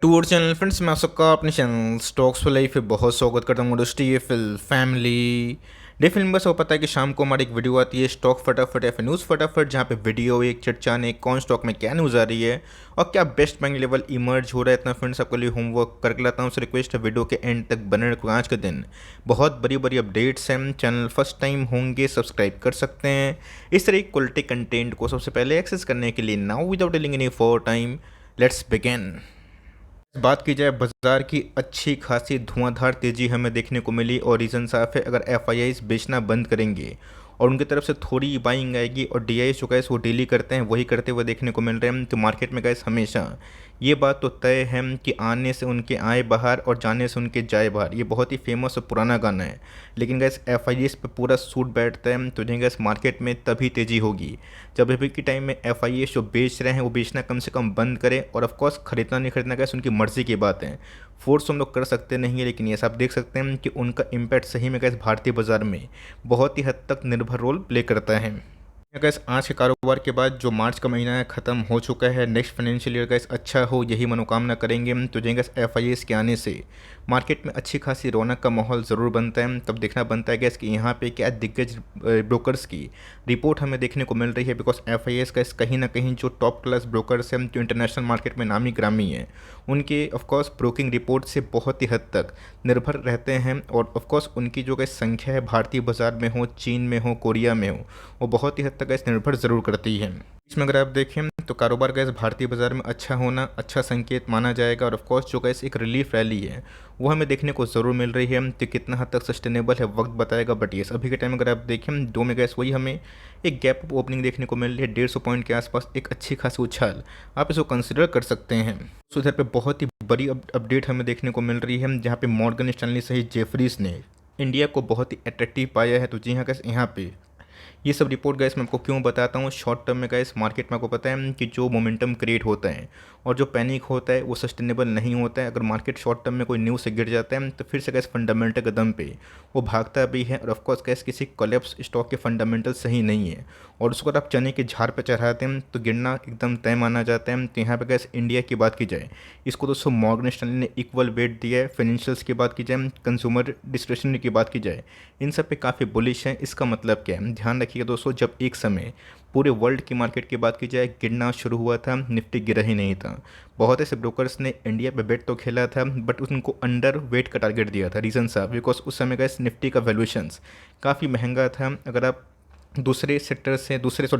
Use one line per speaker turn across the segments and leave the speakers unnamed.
To और channel friends, मैं आप सबका अपने चैनल स्टॉक्स फॉर लाइफ पे बहुत स्वागत करता हूँ। दोस्तों, ये फिल फैमिली डे फिल्म बस वो पता है कि शाम को हमारी एक वीडियो आती है स्टॉक फटाफट या फिर न्यूज़ फटाफट, जहाँ पे वीडियो एक चर्चा ने कौन स्टॉक में क्या न्यूज़ आ रही है और क्या बेस्ट बाइंग लेवल इमर्ज हो रहा है। इतना फ्रेंड्स आपके लिए होमवर्क करके लाता हूँ, रिक्वेस्ट है वीडियो के एंड तक बने रखो। आज के दिन बहुत बड़ी बड़ी अपडेट्स हैं। चैनल फर्स्ट टाइम होंगे सब्सक्राइब कर सकते हैं इस तरह की क्वालिटी कंटेंट को सबसे पहले एक्सेस करने के लिए। Now without delaying any for time, let's begin. बात की जाए बाजार की, अच्छी खासी धुआंधार तेजी हमें देखने को मिली और रीज़न साफ है। अगर एफआईआईज बेचना बंद करेंगे और उनकी तरफ से थोड़ी बाइंग आएगी और डीआई जो गैस वो डेली करते हैं वही करते हुए देखने को मिल रहे हैं, तो मार्केट में गैस हमेशा ये बात तो तय है कि आने से उनके आए बाहर और जाने से उनके जाए बाहर। ये बहुत ही फेमस और पुराना गाना है, लेकिन गैस एफआईआईज पे पूरा सूट बैठता है। तो गैस मार्केट में तभी तेज़ी होगी जब अभी के टाइम में एफआईआईज जो बेच रहे हैं वो बेचना कम से कम बंद करें। और ऑफकोर्स खरीदना नहीं खरीदना गैस उनकी मर्ज़ी की बात है, फोर्स हम लोग कर सकते नहीं है। लेकिन ये सब देख सकते हैं कि उनका इम्पैक्ट सही में गैस भारतीय बाजार में बहुत ही हद तक निर्भर रोल प्ले करता है। गैस आज के कारोबार के बाद जो मार्च का महीना है ख़त्म हो चुका है, नेक्स्ट फाइनेंशियल ईयर गैस अच्छा हो यही मनोकामना करेंगे। तो गैस एफआईआईज के आने से मार्केट में अच्छी खासी रौनक का माहौल ज़रूर बनता है। तब देखना बनता है गैस कि यहाँ पे क्या दिग्गज ब्रोकर्स की रिपोर्ट हमें देखने को मिल रही है। बिकॉज एफआईआईज गैस कहीं ना कहीं जो टॉप क्लास ब्रोकर्स हैं जो इंटरनेशनल मार्केट में नामी ग्रामी हैं, उनके ऑफकोर्स ब्रोकिंग रिपोर्ट से बहुत ही हद तक निर्भर रहते हैं। और ऑफकोर्स उनकी जो गैस संख्या है भारतीय बाजार में हो, चीन में हो, कोरिया में हो, वो बहुत ही हद तक गैस निर्भर ज़रूर करती है। इसमें अगर आप देखें तो कारोबार गैस भारतीय बाजार में अच्छा होना अच्छा संकेत माना जाएगा। और ऑफकोर्स जो गैस एक रिलीफ रैली है वो हमें देखने को ज़रूर मिल रही है। तो कितना हद तक सस्टेनेबल है वक्त बताएगा, बट ये अभी के टाइम अगर आप देखें दो में गैस वही हमें एक गैप अप ओपनिंग देखने को मिल रही है 150 पॉइंट के आसपास, एक अच्छी खासी उछाल आप इसको कंसिडर कर सकते हैं। तो उधर पे बहुत ही बड़ी अपडेट हमें देखने को मिल रही है, जहाँ पे मॉर्गन स्टैनली सहित जेफरीज ने इंडिया को बहुत ही अट्रैक्टिव पाया है। तो जी हाँ गैस, यहाँ पे ये सब रिपोर्ट गैस मैं आपको क्यों बताता हूँ। शॉर्ट टर्म में गैस मार्केट में आपको पता है कि जो मोमेंटम क्रिएट होता है और जो पैनिक होता है वो सस्टेनेबल नहीं होता है। अगर मार्केट शॉर्ट टर्म में कोई न्यूज़ से गिर जाता है तो फिर से गैस फंडामेंटल के दम पे वो भागता भी है। और ऑफकोर्स गैस किसी कोलैप्स स्टॉक के फंडामेंटल सही नहीं है और उसको अगर आप चने के झाड़ पर चढ़ाते हैं तो गिरना एकदम तय माना जाता है। तो यहाँ पर गैस इंडिया की बात की जाए, इसको दोस्तों मॉर्गन स्टैनली ने इक्वल वेट दिया है। फाइनेंशियल्स की बात की जाए, कंज्यूमर डिस्क्रिशनरी की बात की जाए, इन सब पे काफ़ी बुलिश है। इसका मतलब क्या है, ध्यान रखिएगा दोस्तों, जब एक समय पूरे वर्ल्ड की मार्केट की बात की जाए गिरना शुरू हुआ था, निफ्टी गिरा ही नहीं था। बहुत ऐसे ब्रोकर्स ने इंडिया पे बेट तो खेला था बट उनको अंडर वेट का टारगेट दिया था। रीज़न साहब बिकॉज उस समय का निफ्टी का वैल्यूएशंस काफ़ी महंगा था। अगर आप दूसरे सेक्टर से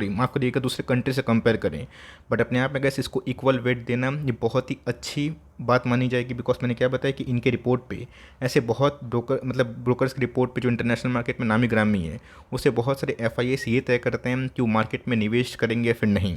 माफ़ करिएगा दूसरे कंट्री से कंपेयर करें, बट अपने आप में गैस इसको इक्वल वेट देना ये बहुत ही अच्छी बात मानी जाएगी। बिकॉज मैंने क्या बताया कि इनके रिपोर्ट पे ऐसे बहुत ब्रोकर्स की रिपोर्ट पे जो इंटरनेशनल मार्केट में नामी ग्रामी है, उसे बहुत सारे एफआईआईस ये तय करते हैं कि वो मार्केट में निवेश करेंगे या फिर नहीं।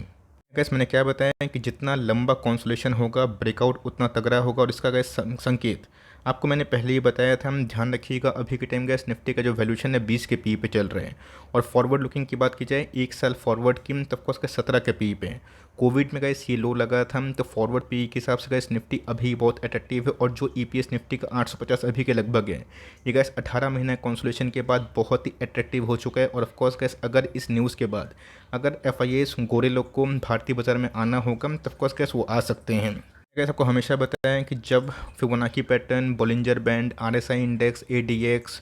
गैस मैंने क्या बताया कि जितना लंबा कॉन्सोलेशन होगा ब्रेकआउट उतना तगड़ा होगा। और इसका गैस संकेत आपको मैंने पहले ही बताया था। ध्यान रखिएगा अभी के टाइम गैस निफ्टी का जो वैल्यूशन है 20 के पी पे चल रहे हैं। और फॉरवर्ड लुकिंग की बात की जाए एक साल फॉरवर्ड की तब को उसका 17 के पी पे। कोविड में गैस ये लो लगा था, तो फॉरवर्ड पी के हिसाब से गैस निफ्टी अभी बहुत अट्रैक्टिव है। और जो ईपीएस निफ्टी का 850 अभी के लगभग है, ये गैस 18 महीना कॉन्सोलेशन के बाद बहुत ही अट्रैक्टिव हो चुका है। और ऑफकोर्स गैस अगर इस न्यूज़ के बाद अगर एफआईआईस गोरे लोग को भारतीय बाजार में आना होगा तब कोर्स गैस वो आ सकते हैं। गैस आपको हमेशा बताया कि जब Fibonacci pattern, Bollinger band, RSI index, ADX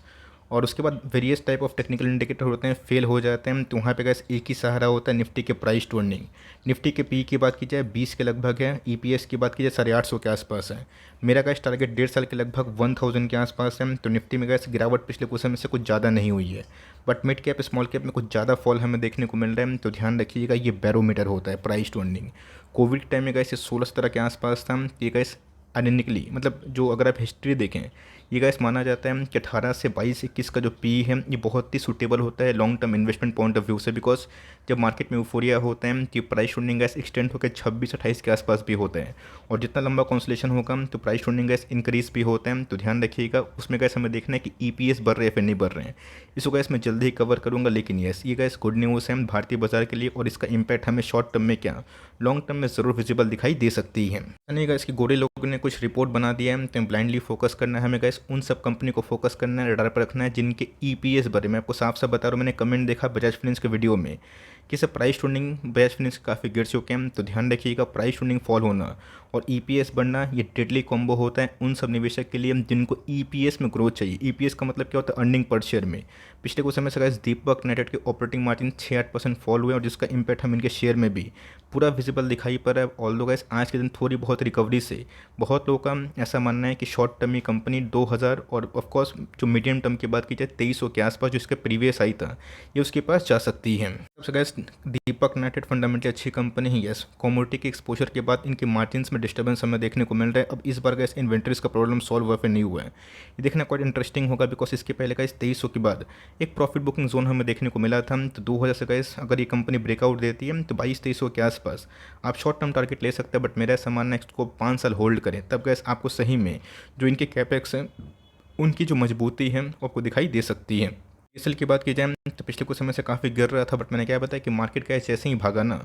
और उसके बाद various type of technical indicator होते हैं फेल हो जाते हैं, तो वहाँ पे गैस एक ही सहारा होता है निफ्टी के प्राइस टू अर्निंग। निफ्टी के पी की बात की जाए 20 के लगभग है, ईपीएस की बात की जाए 850 के आसपास है। मेरा गैस टारगेट 1.5 साल के लगभग 1000 के आसपास है। तो निफ्टी में गैस गिरावट पिछले कुछ समय से कुछ ज़्यादा नहीं हुई है, but mid cap small cap में कुछ ज़्यादा फॉल हमें देखने को मिल रहा है। तो ध्यान रखिएगा ये बैरोमीटर होता है price to earning. Covid time में गैस ये 16 के आसपास था। ये गैस आइडेंटिकली मतलब जो अगर आप हिस्ट्री देखें, ये गैस माना जाता है कि 18 से 22-21 का जो पी है ये बहुत ही सूटेबल होता है long term investment point of view से। बिकॉज जब मार्केट में यूफोरिया होता है कि प्राइस टू गैस एक्सटेंड होकर 26-28 के आसपास भी होता है। और जितना लंबा कॉन्सोलेशन होगा तो प्राइस टू गैस इंक्रीज भी होता है। तो ध्यान रखिएगा उसमें गैस हमें देखना है कि ईपीएस बढ़ रहे हैं फिर नहीं बढ़ रहे हैं। इसको गैस मैं जल्दी ही कवर करूँगा। लेकिन यस, ये गैस गुड न्यूज़ है भारतीय बाजार के लिए और इसका इम्पैक्ट हमें शॉर्ट टर्म में क्या लॉन्ग टर्म में ज़रूर विजिबल दिखाई दे सकती है। नहीं गैस कि गोरे लोगों ने कुछ रिपोर्ट बना दिया है तो ब्लाइंडली फोकस करना है हमें गैस उन सब कंपनी को फोकस करना है, रडार पर रखना है जिनके ईपीएस बढ़े। मैं आपको साफ साफ बता रहा हूँ, मैंने कमेंट देखा बजाज फाइनेंस के वीडियो में कि sir price trending batch finish काफ़ी गिर चुके हैं, तो ध्यान रखिएगा प्राइस ट्रेंडिंग फॉल होना और ईपीएस बढ़ना ये डेडली कॉम्बो होता है उन सब निवेशक के लिए जिनको ईपीएस में ग्रोथ चाहिए। ईपीएस का मतलब क्या होता है? अर्निंग पर शेयर में। पिछले कुछ समय से गाइस दीपक नाइट्राइट के ऑपरेटिंग मार्जिन 6-8% फॉल हुए और जिसका इम्पैक्ट हम इनके शेयर में भी पूरा विजिबल दिखाई पड़ रहा है। ऑल्दो गाइस आज के दिन थोड़ी बहुत रिकवरी से बहुत लोगों का ऐसा मानना है कि शॉर्ट टर्म ये कंपनी 2000 और ऑफकोर्स जो मीडियम टर्म की बात की जाए 2300 के आसपास जो इसके प्रीवियस आई था ये उसके पास जा सकती है। सबसे गाइस दीपक नाइट्राइट फंडामेंटली अच्छी कंपनी ही है। कमोडिटी के एक्सपोजर के बाद इनके मार्जिन में डिस्टर्बेंस हमें देखने को मिल रहा है। अब इस बार गाइस इन्वेंट्रीज का प्रॉब्लम सॉल्व हुआ फिर नहीं हुआ है, ये देखना क्वाइट इंटरेस्टिंग होगा बिकॉज इसके पहले गाइस 2300 के बाद एक प्रॉफिट बुकिंग जोन हमें देखने को मिला था। तो 2000 से गाइस अगर ये कंपनी ब्रेकआउट देती है तो 2200-2300 के आसपास आप शॉर्ट टर्म टारगेट ले सकते हैं। बट मेरा ऐसा मानना है इसको 5 साल होल्ड करें, तब गैस आपको सही में जो इनके कैपेक्स हैं उनकी जो मजबूती है वो आपको दिखाई दे सकती है। इसल की बात की जाए तो पिछले कुछ समय से काफ़ी गिर रहा था, बट मैंने क्या बताया कि मार्केट गैस जैसे ही भागा ना,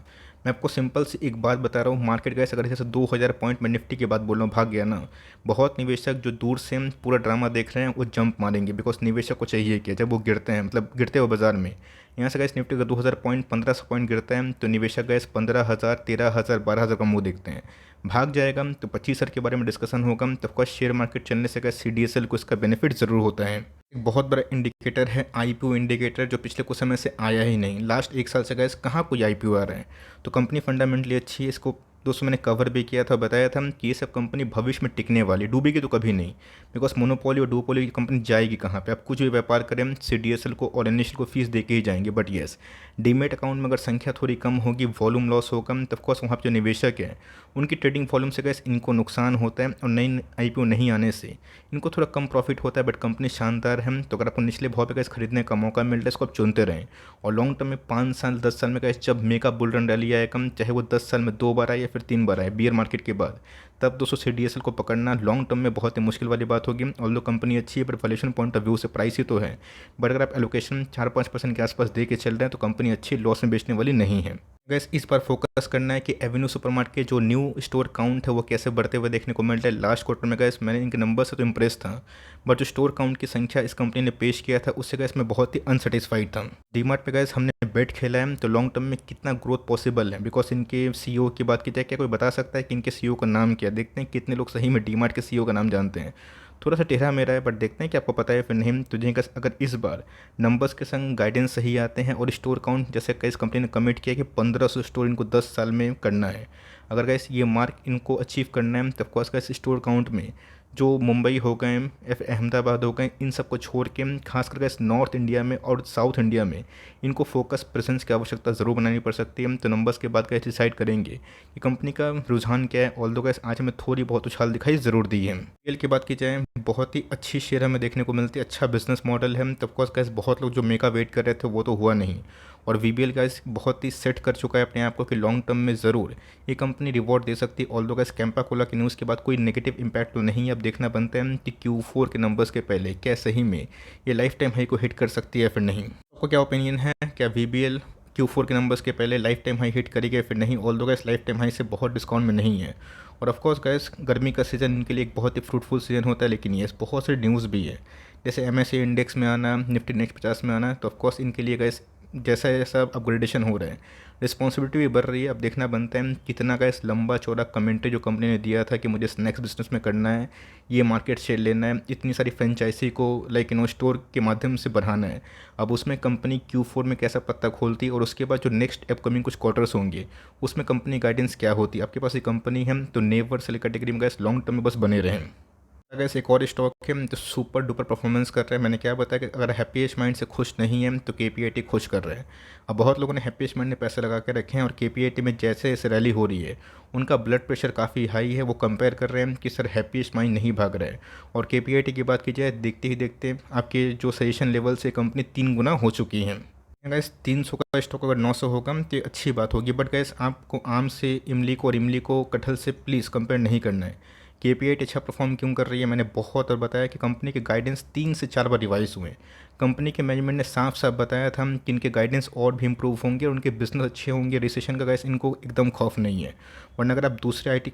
मैं आपको सिंपल सी एक बात बता रहा हूँ, मार्केट गैस अगर जैसे 2000 पॉइंट में निफ्टी की बात बोल रहा हूँ भाग गया ना, बहुत निवेशक जो दूर से पूरा ड्रामा देख रहे हैं वो जंप मारेंगे बिकॉज निवेशक को चाहिए कि जब वो गिरते हैं मतलब गिरते हुए बाजार में यहाँ से गैस निफ्टी का 2000 पॉइंट 1500 पॉइंट गिरता है तो निवेशक गैस 15,000 13,000 12,000 का मुंह देखते हैं। भाग जाएगा तो 25,000 के बारे में डिस्कशन होगा, तो ऑफकोर्स शेयर मार्केट चलने से गैस सीडीएसएल को इसका बेनिफिट ज़रूर होता है। एक बहुत बड़ा इंडिकेटर है आईपीओ इंडिकेटर जो पिछले कुछ समय से आया ही नहीं। लास्ट एक साल से गैस कहाँ कोई आईपीओ आ रहा है, तो कंपनी फंडामेंटली अच्छी है। इसको दोस्तों मैंने कवर भी किया था, बताया था कि ये सब कंपनी भविष्य में टिकने वाली, डूबेगी तो कभी नहीं बिकॉज मोनोपोली और डुओपोली की कंपनी जाएगी कहाँ पे? आप कुछ भी व्यापार करें सीडीएसएल को और एनएसएल को फीस दे के ही जाएंगे। बट येस डीमेट अकाउंट में अगर संख्या थोड़ी कम होगी, वॉल्यूम लॉस होगा, तो ऑफकोर्स वहाँ पर जो निवेशक है उनकी ट्रेडिंग वॉल्यूम से गैस इनको नुकसान होता है और नई आईपीओ नहीं आने से इनको थोड़ा कम प्रॉफिट होता है। बट कंपनी शानदार है, तो अगर आपको निचले भाव पे गैस खरीदने का मौका मिल रहा है इसको आप चुनते रहें। और लॉन्ग टर्म में 5 साल 10 साल में गैस जब मेगा बुल रन रैली आए कम, चाहे वो 10 साल में 2 बार आए या फिर 3 बार आए बियर मार्केट के बाद, तब दोस्तों सीडीएसएल को पकड़ना लॉन्ग टर्म में बहुत ही मुश्किल वाली बात होगी। ऑल्दो कंपनी अच्छी है but valuation point of view से प्राइस ही तो है। बट अगर आप एलोकेशन 4-5% के आसपास दे के चल रहे हैं तो कंपनी अच्छी लॉस में बेचने वाली नहीं है। गैस इस बार फोकस करना है कि एवेन्यू सुपरमार्ट के जो न्यू स्टोर काउंट है वो कैसे बढ़ते हुए देखने को मिल रहा है। लास्ट क्वार्टर में गैस मैंने इनके नंबर से तो इम्प्रेस था, बट जो स्टोर काउंट की संख्या इस कंपनी ने पेश किया था उससे गैस मैं बहुत ही अनसेटिस्फाइड था। डीमार्ट पे गैस हमने बेट खेला है तो लॉन्ग टर्म में कितना ग्रोथ पॉसिबल है बिकॉज इनके सीईओ की बात की जाए, क्या कोई बता सकता है कि इनके सीईओ का नाम क्या? देखते हैं कितने लोग सही में डीमार्ट के सीईओ का नाम जानते हैं। थोड़ा सा टेढ़ा मेरा है बट देखते हैं कि आपको पता है फिर नहीं। तो जिनका अगर इस बार नंबर्स के संग गाइडेंस सही आते हैं और स्टोर काउंट जैसे कई कंपनी ने कमिट किया कि 1500 स्टोर इनको 10 साल में करना है, अगर गैस ये मार्क इनको अचीव करना है तो ऑफकोर्स गैस स्टोर काउंट में जो मुंबई हो गए या फिर अहमदाबाद हो गए इन सबको छोड़ के खासकर गैस नॉर्थ इंडिया में और साउथ इंडिया में इनको फोकस प्रेजेंस की आवश्यकता ज़रूर बनानी पड़ सकती है। तो नंबर्स के बाद गैस डिसाइड करेंगे कि कंपनी का रुझान क्या है। ऑल्दो गैस आज हमें थोड़ी बहुत उछाल दिखाई ज़रूर दी है। वीबीएल की बात की जाए बहुत ही अच्छी शेयर हमें देखने को मिलती है, अच्छा बिजनेस मॉडल है। तो ऑफकोर्स गैस बहुत लोग जो मेगा वेट कर रहे थे वो तो हुआ नहीं और वीबीएल गैस बहुत ही सेट कर चुका है अपने आप को कि लॉन्ग टर्म में ज़रूर ये कंपनी रिवॉर्ड दे सकती है। ऑल्दो गैस कैंपा कोला की न्यूज़ के बाद कोई नेगेटिव इंपैक्ट तो नहीं है। अब देखना बनता है कि Q4 के नंबर्स के पहले क्या सही में ये लाइफ टाइम हाई को हिट कर सकती है फिर नहीं। आपको क्या ओपिनियन है, क्या वीबीएल Q4 के नंबर्स के पहले लाइफ टाइम हाई हिट करेगी फिर नहीं? Although gas life time high से बहुत डिस्काउंट में नहीं है और ऑफकोर्स गैस गर्मी का सीज़न इनके लिए एक बहुत ही फ्रूटफुल सीज़न होता है। लेकिन ये बहुत से न्यूज़ भी है जैसे MSCI इंडेक्स में आना, निफ्टी नेक्स्ट 50 में आना, तो ऑफकोर्स इनके लिए गैस जैसा जैसा अपग्रेडेशन हो रहा है रिस्पॉन्सिबिलिटी भी बढ़ रही है। अब देखना बनता है कितना का इस लंबा चौड़ा कमेंट्री जो कंपनी ने दिया था कि मुझे स्नैक्स बिजनेस में करना है, ये मार्केट शेयर लेना है, इतनी सारी फ्रेंचाइजी को स्टोर के माध्यम से बढ़ाना है। अब उसमें कंपनी Q4 में कैसा पत्ता खोलती है और उसके बाद जो नेक्स्ट अपकमिंग कुछ क्वार्टर्स होंगे उसमें कंपनी गाइडेंस क्या होती है। आपके पास ये कंपनी है तो नेवर सेल कैटेगरी में गैस लॉन्ग टर्म में बस बने रहें। अगर एक और स्टॉक है तो सुपर डुपर परफॉर्मेंस कर रहे हैं। मैंने क्या बताया कि अगर हैप्पीएस्ट माइंड से खुश नहीं है तो केपीआईटी खुश कर रहे हैं। अब बहुत लोगों ने हैप्पीएस्ट माइंड में पैसे लगा के रखे हैं और केपीआईटी में जैसे जैसे रैली हो रही है उनका ब्लड प्रेशर काफ़ी हाई है। वो कंपेयर कर रहे हैं कि सर हैप्पीएस्ट माइंड नहीं भाग रहा है। और केपीआईटी की बात की जाए देखते ही देखते आपके जो सजेशन लेवल से कंपनी 3 गुना हो चुकी है। गैस 300 का स्टॉक अगर 900 होगा तो अच्छी बात होगी, बट गैस आपको आम से इमली को और इमली को कटहल से प्लीज़ कंपेयर नहीं करना है केपीआई अच्छा परफॉर्म क्यों कर रही है, मैंने बहुत और बताया कि कंपनी के गाइडेंस 3 से 4 बार रिवाइज हुए। कंपनी के मैनेजमेंट ने साफ साफ बताया था कि इनके गाइडेंस और भी इंप्रूव होंगे और उनके बिजनेस अच्छे होंगे। रिसेशन का गैस इनको एकदम खौफ नहीं है। वरना अगर आप दूसरे आईटी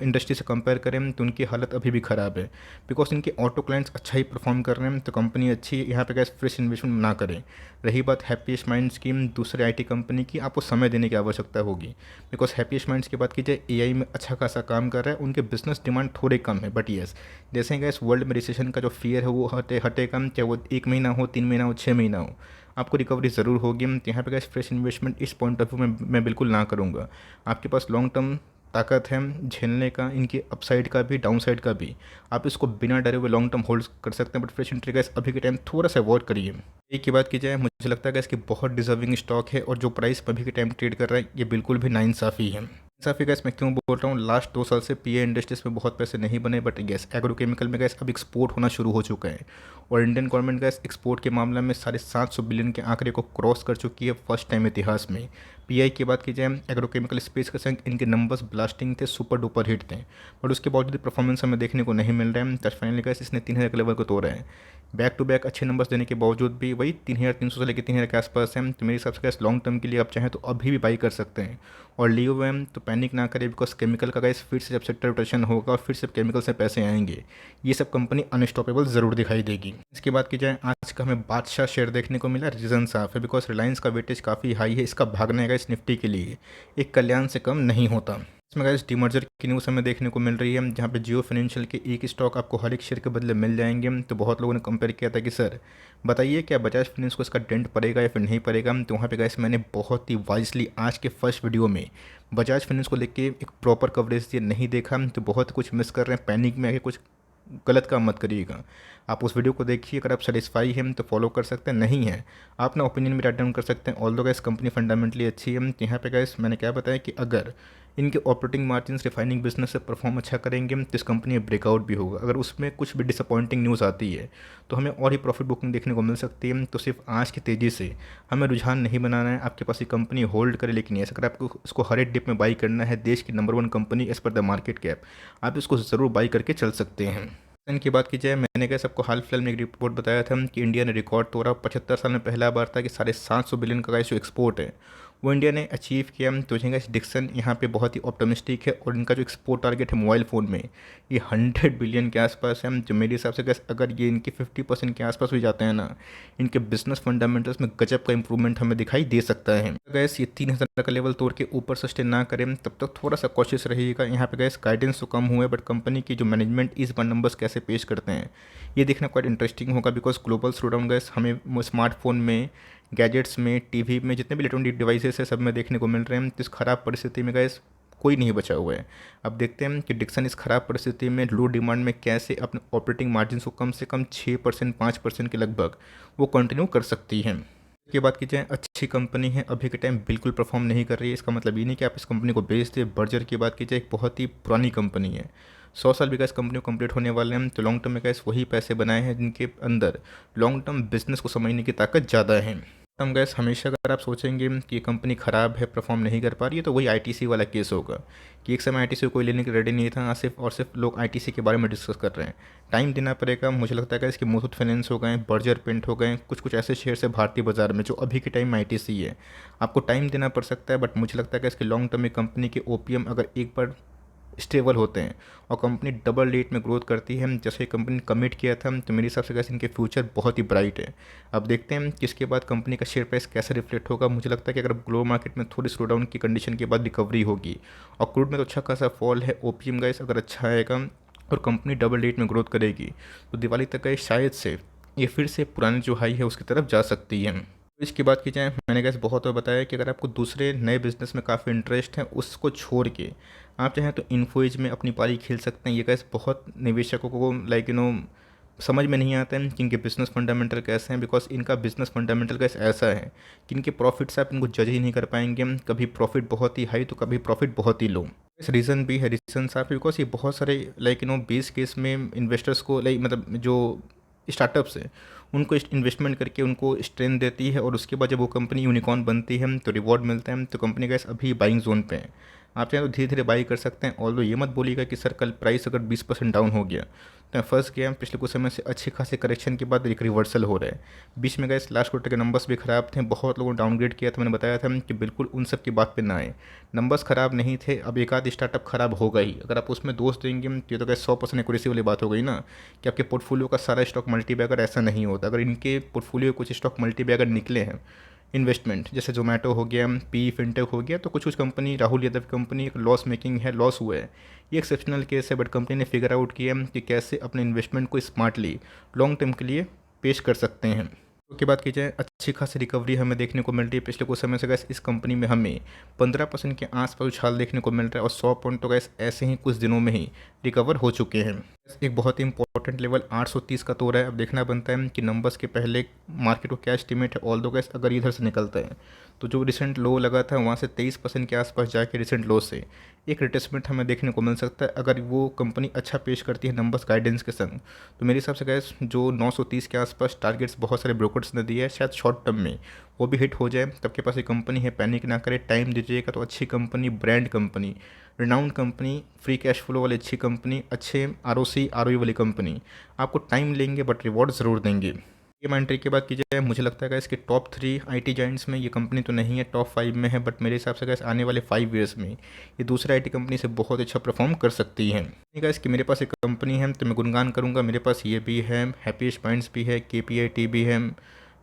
इंडस्ट्री से कंपेयर करें तो उनकी हालत अभी भी ख़राब है। बिकॉज इनके ऑटो क्लाइंट्स अच्छा ही परफॉर्म कर रहे हैं, तो कंपनी अच्छी है। यहाँ पे गैस फ्रेश इन्वेस्टमेंट ना करें। रही बात हैप्पीएस्ट माइंड स्कीम दूसरे आईटी कंपनी की, आपको समय देने की आवश्यकता होगी। बिकॉज हैप्पीएस्ट माइंड्स की बात कीजिए, एआई में अच्छा खासा काम कर रहा है, उनके बिजनेस डिमांड थोड़े कम है। बट येस, जैसे गैस वर्ल्ड में रिसेशन का जो फियर है वो हटे कम, चाहे वो 1 महीना हो, 3 महीना हो, 6 महीना हो, आपको रिकवरी ज़रूर होगी। तो यहाँ पे गैस फ्रेश इन्वेस्टमेंट इस पॉइंट ऑफ व्यू में मैं बिल्कुल ना करूँगा। आपके पास लॉन्ग टर्म ताकत है झेलने का, इनकी अपसाइड का भी, डाउन साइड का भी। आप इसको बिना डरे हुए लॉन्ग टर्म होल्ड कर सकते हैं। बट फ्रेश एंट्री गैस अभी के टाइम थोड़ा सा अवॉइड करिए। एक की बात की जाए, मुझे लगता है कि इसकी बहुत डिजर्विंग स्टॉक है और जो प्राइस अभी के टाइम ट्रेड कर रहा है ये बिल्कुल भी नाइंसाफ़ी है। इंसाफी गैस मैं क्यों बोल रहा हूँ, लास्ट 2 साल से पीए इंडस्ट्रीज में बहुत पैसे नहीं बने, बट गैस एग्रोकेमिकल में गैस अब एक्सपोर्ट होना शुरू हो चुका है। और इंडियन गवर्नमेंट गैस एक्सपोर्ट के मामले में 750 बिलियन के आंकड़े को क्रॉस कर चुकी है फर्स्ट टाइम इतिहास में। पीआई की बात की जाए, एग्रोकेमिकल स्पेस के संग इनके नंबर्स ब्लास्टिंग थे, सुपर डुपर हिट थे। बट उसके बावजूद परफॉर्मेंस हमें देखने को नहीं मिल रहा है। तब फाइनली गैस इसने 3000 के लेवल को तोड़ा है। बैक टू बैक अच्छे नंबर्स देने के बावजूद भी वही 3300 से लेकर 3000 के आसपास है। तो मेरे हिसाब से गैस लॉन्ग टर्म के लिए आप चाहें तो अभी भी बाई कर सकते हैं। और लियो वैम तो पैनिक ना करें, बिकॉज केमिकल का गैस फिर से जब सेक्टर रोटेशन होगा और फिर से केमिकल से पैसे आएंगे, ये सब कंपनी अनस्टॉपेबल ज़रूर दिखाई देगी। इसके बाद की जाए, आज का हमें बादशाह शेयर देखने को मिला। रीज़न साफ है, बिकॉज रिलायंस का वेटेज काफ़ी हाई है, इसका भागना है इस निफ्टी के लिए एक कल्याण से कम नहीं होता। इसमें गाइस डीमर्जर की न्यूज़ हमें देखने को मिल रही है, जहाँ पे जियो फाइनेंशियल के एक स्टॉक आपको हर एक शेयर के बदले मिल जाएंगे। तो बहुत लोगों ने कंपेयर किया था कि सर बताइए क्या बजाज फाइनेंस को इसका डेंट पड़ेगा या फिर नहीं पड़ेगा। तो वहाँ पे गाइस मैंने बहुत ही वाइजली आज के फर्स्ट वीडियो में बजाज फाइनेंस को लेके एक प्रॉपर कवरेज दिए, नहीं देखा तो बहुत कुछ मिस कर रहे हैं। पैनिक में आके कुछ गलत काम मत करिएगा। आप उस वीडियो को देखिए, अगर आप सेटिस्फाई हैं तो फॉलो कर सकते हैं, नहीं है आप अपना ओपिनियन में राइट डाउन कर सकते हैं। ऑल दो गैस कंपनी फंडामेंटली अच्छी है। यहाँ पे गैस मैंने क्या बताया कि अगर इनके ऑपरेटिंग मार्जिन रिफाइनिंग बिजनेस से परफॉर्म अच्छा करेंगे तो इस कंपनी में ब्रेकआउट भी होगा। अगर उसमें कुछ भी डिसअपॉइंटिंग न्यूज़ आती है तो हमें और ही प्रॉफिट बुकिंग देखने को मिल सकती है। तो सिर्फ आज की तेज़ी से हमें रुझान नहीं बनाना है, आपके पास ये कंपनी होल्ड करे। लेकिन ये अगर आपको इसको हर एक डिप में बाई करना है, देश की number 1 company as per the market cap, आप इसको ज़रूर बाई करके चल सकते हैं। की बात की जाए, मैंने क्या सबको हाल फिलहाल में एक रिपोर्ट बताया था कि इंडिया ने रिकॉर्ड तोड़ा। 75 साल में पहला बार था कि 750 बिलियन का जो एक्सपोर्ट है वो इंडिया ने अचीव किया। तो इस डिक्सन यहाँ पे बहुत ही ऑप्टिमिस्टिक है और इनका जो एक्सपोर्ट टारगेट है मोबाइल फ़ोन में ये 100 बिलियन के आसपास है। जो मेरे हिसाब से अगर ये इनके 50% के आसपास भी जाते हैं ना, इनके बिजनेस फंडामेंटल्स में गजब का इंप्रूवमेंट हमें दिखाई दे सकता है। गैस ये 3000 का लेवल तोड़ के ऊपर सस्टेन ना करें तब तक थोड़ा सा कॉशियस रहिएगा। यहाँ पे गैस गाइडेंस तो कम हुए, बट कंपनी की जो मैनेजमेंट इस बार नंबर्स कैसे पेश करते हैं ये देखना क्वाइट इंटरेस्टिंग होगा। बिकॉज ग्लोबल स्लोडाउन गैस हमें स्मार्टफोन में, गैजेट्स में, टीवी में, जितने भी इलेक्ट्रॉनिक डिवाइसेस है सब में देखने को मिल रहे हैं। तो इस खराब परिस्थिति में गैस कोई नहीं बचा हुआ है। अब देखते हैं कि डिक्सन इस खराब परिस्थिति में लो डिमांड में कैसे अपने ऑपरेटिंग मार्जिन को कम से कम 6% 5% के लगभग वो कंटिन्यू कर सकती है। की बात की जाए, अच्छी कंपनी है, अभी के टाइम बिल्कुल परफॉर्म नहीं कर रही है। इसका मतलब ये नहीं कि आप इस कंपनी को बेच दें। बर्जर की बात की जाए, एक बहुत ही पुरानी कंपनी है, 100 साल भी गैस कंपनी को कंप्लीट होने वाले हैं। तो लॉन्ग टर्म में गैस वही पैसे बनाए हैं जिनके अंदर लॉन्ग टर्म बिजनेस को समझने की ताकत ज़्यादा है। टर्म गैस हमेशा अगर आप सोचेंगे कि ये कंपनी ख़राब है, परफॉर्म नहीं कर पा रही है, तो वही आईटीसी वाला केस होगा कि एक समय आईटीसी को कोई लेने के रेडी नहीं था, आज सिर्फ और सिर्फ लोग आईटीसी के बारे में डिस्कस कर रहे हैं। टाइम देना पड़ेगा। मुझे लगता है कि इसके मुथूट फाइनेंस हो गए, बर्जर पेंट हो गए, कुछ कुछ ऐसे शेयर है भारतीय बाजार में जो अभी के टाइम में आईटीसी है, आपको टाइम देना पड़ सकता है। बट मुझे लगता है कि इसके लॉन्ग टर्म में कंपनी के ओपीएम अगर एक बार स्टेबल होते हैं और कंपनी डबल रेट में ग्रोथ करती है जैसे कंपनी कमिट किया था, तो मेरे हिसाब से कैसे इनके फ्यूचर बहुत ही ब्राइट है। अब देखते हैं कि इसके बाद कंपनी का शेयर प्राइस कैसे रिफ्लेक्ट होगा। मुझे लगता है कि अगर ग्लोबल मार्केट में थोड़ी स्लो डाउन की कंडीशन के बाद रिकवरी होगी और क्रूड में तो अच्छा खासा फॉल है, ओपीएम गाइस अगर अच्छा आएगा और कंपनी डबल रेट में ग्रोथ करेगी तो दिवाली तक गए शायद से ये फिर से पुरानी जो हाई है उसकी तरफ जा सकती है। इसकी बात की जाए, मैंने गैस बहुत और बताया कि अगर आपको दूसरे नए बिजनेस में काफ़ी इंटरेस्ट है, उसको छोड़ के आप चाहें तो इन्फोइज में अपनी पारी खेल सकते हैं। ये गैस बहुत निवेशकों को समझ में नहीं आता है कि इनके बिजनेस फंडामेंटल कैसे हैं। बिकॉज इनका बिजनेस फंडामेंटल कैसे ऐसा है कि इनके प्रॉफिट्स आप इनको जज ही नहीं कर पाएंगे। कभी प्रॉफिट बहुत ही हाई तो कभी प्रॉफिट बहुत ही लो। इस रीज़न भी है, रीज़न साफ है बिकॉज ये बहुत सारे बेस केस में इन्वेस्टर्स को जो स्टार्टअप्स है उनको इन्वेस्टमेंट करके उनको स्ट्रेंथ देती है और उसके बाद जब वो कंपनी यूनिकॉर्न बनती है तो रिवॉर्ड मिलता है। तो कंपनी का अभी बाइंग जोन पे है। आप चाहें तो धीरे धीरे बाई कर सकते हैं। ऑल्दो ये मत बोलिएगा कि सर कल प्राइस अगर 20% डाउन हो गया तो मैं फंस गया। पिछले कुछ समय से अच्छी खासी करेक्शन के बाद एक रिवर्सल हो रहा है। बीच में गए लास्ट क्वार्टर के नंबर्स भी खराब थे, बहुत लोगों ने डाउनग्रेड किया था। मैंने बताया था कि बिल्कुल उन सब की बात पे ना आए। नंबर्स खराब नहीं थे, अब एक आध स्टार्टअप खराब होगा ही। अगर आप उसमें दोष देंगे तो ये तो गैस 100% एक्यूरेसी वाली बात हो गई ना कि आपके पोर्टफोलियो का सारा स्टॉक मल्टीबैगर ऐसा नहीं होता। अगर इनके पोर्टफोलियो कुछ स्टॉक मल्टीबैगर निकले हैं इन्वेस्टमेंट, जैसे जोमेटो हो गया, पी फिनटेक हो गया, तो कुछ कुछ कंपनी, राहुल यादव की कंपनी एक लॉस मेकिंग है, लॉस हुआ है। ये एक्सेप्शनल केस है, बट कंपनी ने फिगर आउट किया कि कैसे अपने इन्वेस्टमेंट को स्मार्टली लॉन्ग टर्म के लिए पेश कर सकते हैं। उसके बात की जाए, अच्छी खासी रिकवरी हमें देखने को मिल रही है। पिछले कुछ समय से गैस इस कंपनी में हमें 15% के आसपास उछाल देखने को मिल रहा है और 100 पॉइंट तो गैस ऐसे ही कुछ दिनों में ही रिकवर हो चुके हैं। एक बहुत ही इंपॉर्टेंट लेवल 830 का तो रहा है। अब देखना बनता है कि नंबर्स के पहले मार्केट को क्या एस्टिमेट है। ऑल दो गैस अगर इधर से निकलता है तो जो रिसेंट लो लगा था वहाँ से 23% के आसपास जाके रिसेंट लो से एक रिट्रेसमेंट हमें देखने को मिल सकता है। अगर वो कंपनी अच्छा पेश करती है नंबर्स गाइडेंस के संग, तो मेरे हिसाब से गैस जो 930 के आसपास टारगेट्स बहुत सारे ब्रोकर्स ने दिए है, शायद शॉर्ट टर्म में वो भी हिट हो जाए। तब के पास एक कंपनी है, पैनिक ना करे, टाइम दीजिएगा तो अच्छी company, brand company, renowned company, free cash flow वाली अच्छी कंपनी, अच्छे आरओसी आरओई वाली कंपनी आपको टाइम लेंगे बट रिवॉर्ड ज़रूर देंगे। ये एंट्री की बात की जाए, मुझे लगता है कि इसके टॉप 3 आईटी जाइंट्स में ये कंपनी तो नहीं है, टॉप 5 में है, बट मेरे हिसाब से गैस आने वाले 5 ईयर्स में ये दूसरे आईटी कंपनी से बहुत अच्छा परफॉर्म कर सकती है। गैस कि मेरे पास एक कंपनी है तो मैं गुणगान करूँगा। मेरे पास ये भी है, हैप्पीएस्ट माइंड्स भी है, केपीआईटी भी है,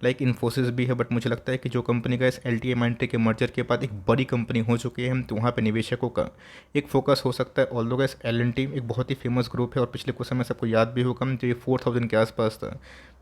लाइक इन्फोसिस भी है। बट मुझे लगता है कि जो कंपनी का इस एल टी एम के मर्जर के बाद एक बड़ी कंपनी हो चुकी है, तो वहाँ पे निवेशकों का एक फोकस हो सकता है। Although gas L N T एक बहुत ही फेमस ग्रुप है और पिछले कुछ समय से आपको याद भी होगा जो ये 4000 के आसपास था,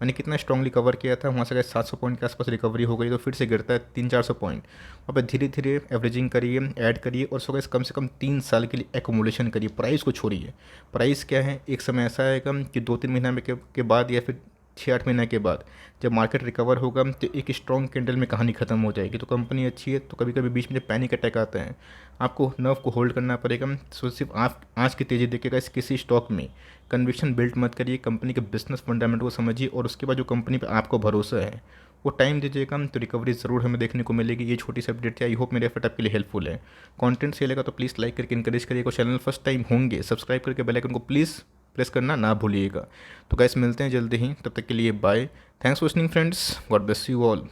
मैंने कितना स्ट्रांगली कवर किया था। वहाँ से गैस 700 पॉइंट के आसपास रिकवरी हो गई, तो फिर से गिरता है 300-400 पॉइंट। वहाँ पर धीरे धीरे एवरेजिंग करिए, ऐड करिए और सो गैस कम से कम 3 साल के लिए एक्यूमुलेशन करिए। प्राइस को छोड़िए, प्राइस क्या है, एक समय ऐसा आएगा कि 2-3 महीना में के बाद या फिर 6-8 महीने के बाद जब मार्केट रिकवर होगा तो एक स्ट्रॉन्ग कैंडल में कहानी खत्म हो जाएगी। तो कंपनी अच्छी है तो कभी कभी बीच में जब पैनिक अटैक आता है आपको नर्व को होल्ड करना पड़ेगा। तो सिर्फ आप आज की तेज़ी देखिएगा, इस किसी स्टॉक में कन्विक्शन बिल्ड मत करिए, कंपनी के बिजनेस फंडामेंटल को समझिए और उसके बाद जो कंपनी पर आपको भरोसा है वो टाइम दीजिएगा तो रिकवरी ज़रूर हमें देखने को मिलेगी। ये छोटी सी अपडेट थी, आई होप मेरे एफर्ट आपके लिए हेल्पफुल है। कंटेंट सही लगा तो प्लीज़ लाइक करके इंकरेज करिएगा। चैनल फर्स्ट टाइम होंगे सब्सक्राइब करके बेल आइकन को प्लीज़ प्रेस करना ना भूलिएगा। तो गाइस मिलते हैं जल्दी ही, तब तक के लिए bye. Thanks for listening friends, God bless you all.